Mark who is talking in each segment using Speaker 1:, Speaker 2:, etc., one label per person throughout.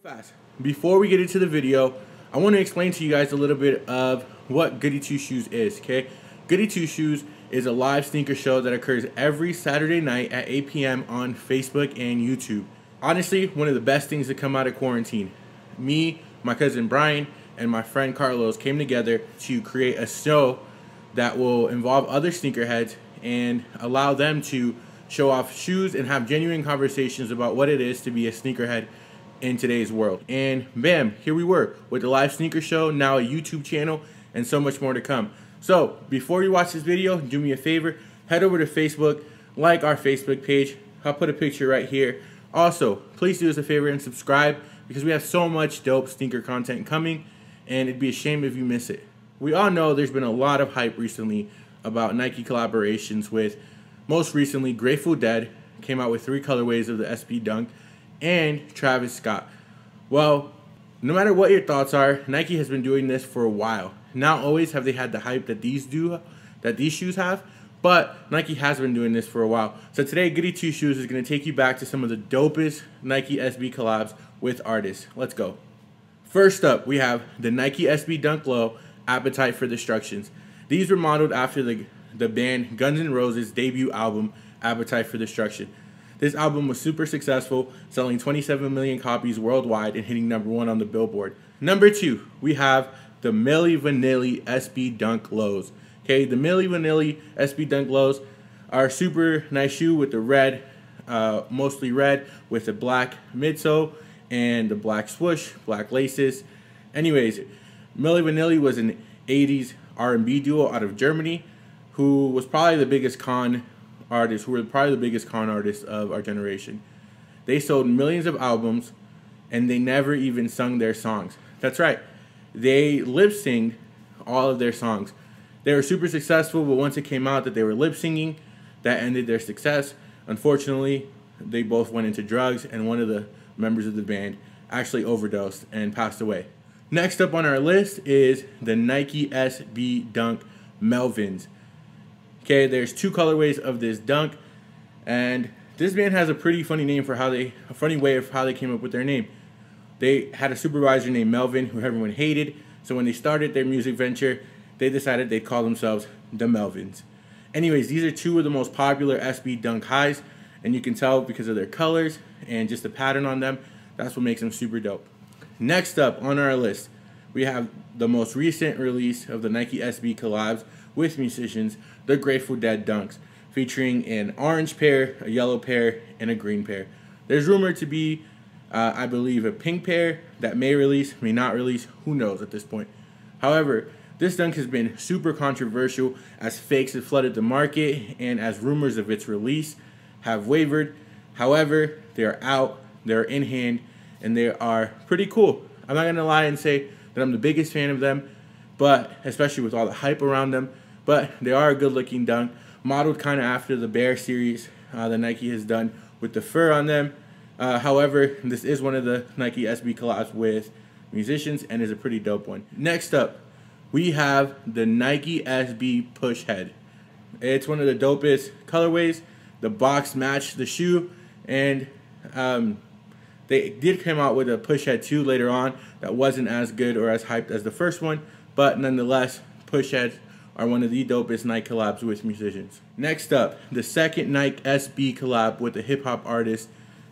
Speaker 1: Fast. Before we get into the video, I want to explain to you guys a little bit of what Goody Two Shoes is, okay? Goody Two Shoes is a live sneaker show that occurs every Saturday night at 8 p.m. on Facebook and YouTube. Honestly, one of the best things to come out of quarantine. Me, my cousin Brian, and my friend Carlos came together to create a show that will involve other sneakerheads and allow them to show off shoes and have genuine conversations about what it is to be a sneakerhead in today's world. And bam, here we were with the live sneaker show, now a YouTube channel, and so much more to come. So before you watch this video, do me a favor, head over to Facebook, like our Facebook page. I'll put a picture right here. Also, please do us a favor and subscribe, because we have so much dope sneaker content coming, and it'd be a shame if you miss it. We all know there's been a lot of hype recently about Nike collaborations with, most recently, Grateful Dead came out with 3 colorways of the SB Dunk, and Travis Scott. Well, no matter what your thoughts are, Nike has been doing this for a while. Not always have they had the hype that these shoes have, but Nike has been doing this for a while. So today, Goody Two Shoes is going to take you back to some of the dopest Nike SB collabs with artists. Let's go. First up, we have the Nike SB Dunk Low, Appetite for Destructions. These were modeled after the band Guns N' Roses' debut album, Appetite for Destruction. This album was super successful, selling 27 million copies worldwide and hitting #1 on the Billboard. Number 2, we have the Milli Vanilli SB Dunk Lows. Okay, the Milli Vanilli SB Dunk Lows are a super nice shoe with the red, mostly red, with the black midsole and the black swoosh, black laces. Anyways, Milli Vanilli was an 80s R&B duo out of Germany who was probably the biggest con artists of our generation. They sold millions of albums, and they never even sung their songs. That's right, they lip-synced all of their songs. They were super successful, but once it came out that they were lip-syncing, that ended their success. Unfortunately, they both went into drugs, and one of the members of the band actually overdosed and passed away. Next up on our list is the Nike SB Dunk Melvins. Okay, there's 2 colorways of this dunk, and this band has a pretty funny name for a funny way of how they came up with their name. They had a supervisor named Melvin who everyone hated, so when they started their music venture, they decided they'd call themselves the Melvins. Anyways, these are 2 of the most popular SB Dunk highs, and you can tell because of their colors and just the pattern on them. That's what makes them super dope. Next up on our list, we have the most recent release of the Nike SB collabs with musicians, the Grateful Dead Dunks, featuring an orange pair, a yellow pair, and a green pair. There's rumored to be, I believe, a pink pair that may release, may not release, who knows at this point. However, this dunk has been super controversial as fakes have flooded the market and as rumors of its release have wavered. However, they are out, they're in hand, and they are pretty cool. I'm not going to lie and say that I'm the biggest fan of them, but especially with all the hype around them, but they are a good looking dunk, modeled kind of after the Bear series that Nike has done with the fur on them. However, this is one of the Nike SB collabs with musicians and is a pretty dope one. Next up, we have the Nike SB Push Head. It's one of the dopest colorways. The box matched the shoe, and they did come out with a Push Head 2 later on that wasn't as good or as hyped as the first one, but nonetheless, Push Heads are one of the dopest Nike collabs with musicians. Next up, the second Nike SB collab with the hip-hop artist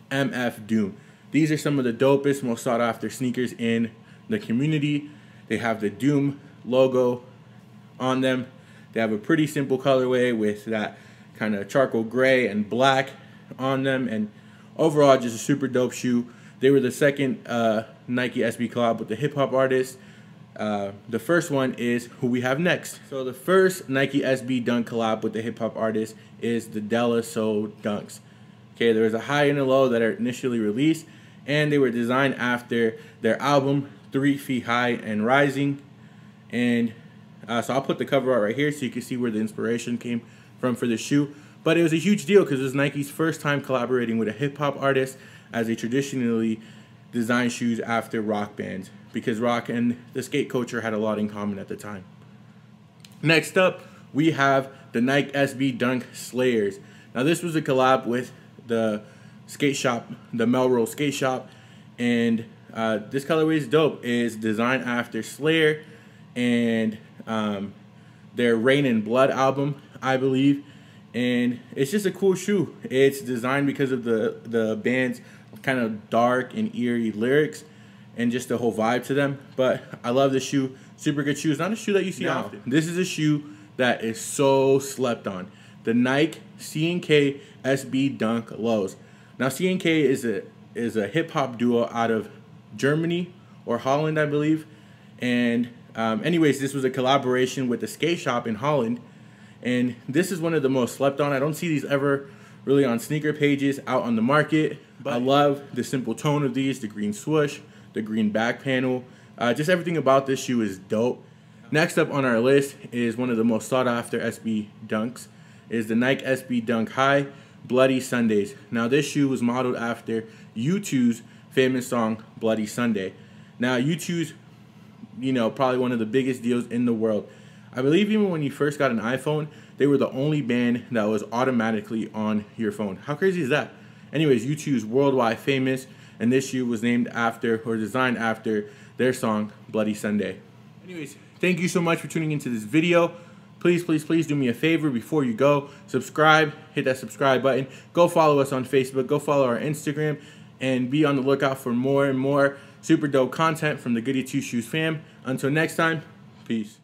Speaker 1: MF Doom. These are some of the dopest, most sought-after sneakers in the community. They have the Doom logo on them. They have a pretty simple colorway with that kind of charcoal gray and black on them, and overall just a super dope shoe. They were the second Nike SB collab with the hip-hop artist. The first one is who we have next. So the first Nike SB Dunk collab with the hip-hop artist is the Dinosaur Jrs. Okay, there was a high and a low that are initially released, and they were designed after their album 3 Feet High and Rising. And so I'll put the cover art right here so you can see where the inspiration came from for the shoe. But it was a huge deal because it was Nike's first time collaborating with a hip-hop artist, as they traditionally design shoes after rock bands, because rock and the skate culture had a lot in common at the time. Next up, we have the Nike SB Dunk Slayers. Now this was a collab with the skate shop, the Melrose Skate Shop, and This colorway is dope. It's designed after Slayer and their Rain and Blood album, I believe. And it's just a cool shoe. It's designed because of the band's kind of dark and eerie lyrics and just the whole vibe to them. But I love this shoe. Super good shoe. It's not a shoe that you see often. This is a shoe that is so slept on. The Nike C&K SB Dunk Lows. Now C&K is a hip hop duo out of Germany or Holland, I believe. And anyways, this was a collaboration with the skate shop in Holland. And this is one of the most slept on. I don't see these ever really on sneaker pages out on the market. But I love the simple tone of these, the green swoosh, the green back panel. Just everything about this shoe is dope. Next up on our list is one of the most sought after SB Dunks, is the Nike SB Dunk High Bloody Sundays. Now this shoe was modeled after U2's famous song Bloody Sunday. Now U2's, probably one of the biggest deals in the world. I believe even when you first got an iPhone, they were the only band that was automatically on your phone. How crazy is that? Anyways, U2's worldwide famous, and this shoe was named after or designed after their song Bloody Sunday. Anyways, thank you so much for tuning into this video. Please, please, please do me a favor before you go. Subscribe, hit that subscribe button. Go follow us on Facebook, go follow our Instagram, and be on the lookout for more and more super dope content from the Goody Two Shoes fam. Until next time, peace.